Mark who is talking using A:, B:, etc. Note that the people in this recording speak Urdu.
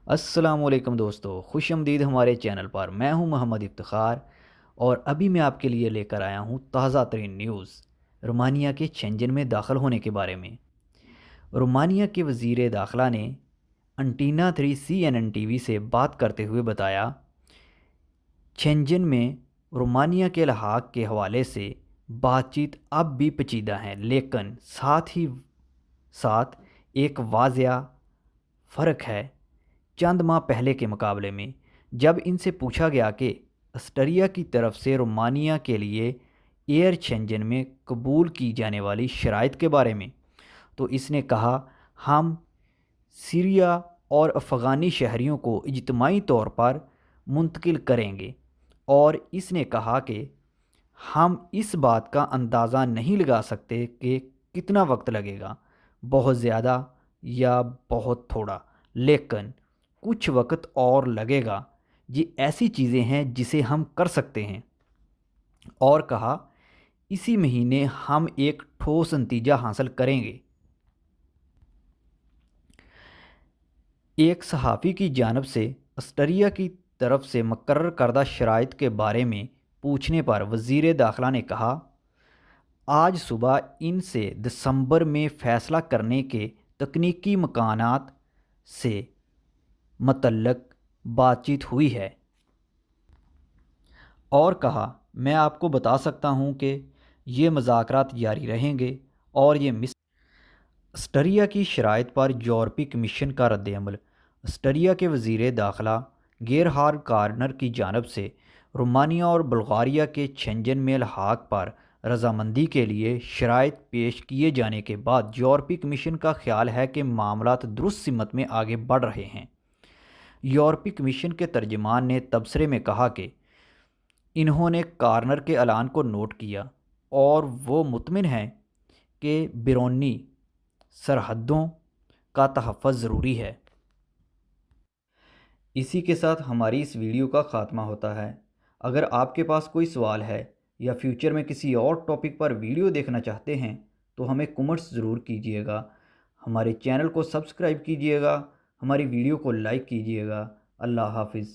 A: السلام علیکم دوستو، خوش آمدید ہمارے چینل پر۔ میں ہوں محمد افتخار اور ابھی میں آپ کے لیے لے کر آیا ہوں تازہ ترین نیوز رومانیہ کے شنجن میں داخل ہونے کے بارے میں۔ رومانیہ کے وزیر داخلہ نے انٹینا 3 CNN ٹی وی سے بات کرتے ہوئے بتایا، شنجن میں رومانیہ کے الحاق کے حوالے سے بات چیت اب بھی پیچیدہ ہے، لیکن ساتھ ہی ساتھ ایک واضح فرق ہے۔ چند ماہ پہلے کے مقابلے میں جب ان سے پوچھا گیا کہ آسٹریا کی طرف سے رومانیہ کے لیے ایئر شنجن میں قبول کی جانے والی شرائط کے بارے میں، تو اس نے کہا، ہم سیریا اور افغانی شہریوں کو اجتماعی طور پر منتقل کریں گے، اور اس نے کہا کہ ہم اس بات کا اندازہ نہیں لگا سکتے کہ کتنا وقت لگے گا، بہت زیادہ یا بہت تھوڑا، لیکن کچھ وقت اور لگے گا۔ یہ ایسی چیزیں ہیں جسے ہم کر سکتے ہیں، اور کہا اسی مہینے ہم ایک ٹھوس نتیجہ حاصل کریں گے۔ ایک صحافی کی جانب سے آسٹریا کی طرف سے مقرر کردہ شرائط کے بارے میں پوچھنے پر وزیر داخلہ نے کہا، آج صبح ان سے دسمبر میں فیصلہ کرنے کے تکنیکی امکانات سے متعلق بات چیت ہوئی ہے، اور کہا میں آپ کو بتا سکتا ہوں کہ یہ مذاکرات جاری رہیں گے، اور یہ آسٹریا کی شرائط پر یورپی کمیشن کا رد عمل۔ آسٹریا کے وزیر داخلہ گیرہارڈ کارنر کی جانب سے رومانیہ اور بلغاریہ کے شنجن میں الحاق پر رضامندی کے لیے شرائط پیش کیے جانے کے بعد یورپی کمیشن کا خیال ہے کہ معاملات درست سمت میں آگے بڑھ رہے ہیں۔ یورپی کمیشن کے ترجمان نے تبصرے میں کہا کہ انہوں نے کارنر کے اعلان کو نوٹ کیا اور وہ مطمئن ہیں کہ بیرونی سرحدوں کا تحفظ ضروری ہے۔ اسی کے ساتھ ہماری اس ویڈیو کا خاتمہ ہوتا ہے۔ اگر آپ کے پاس کوئی سوال ہے یا فیوچر میں کسی اور ٹاپک پر ویڈیو دیکھنا چاہتے ہیں تو ہمیں کمنٹس ضرور کیجیے گا، ہمارے چینل کو سبسکرائب کیجیے گا، ہماری ویڈیو کو لائک کیجیے گا۔ اللہ حافظ۔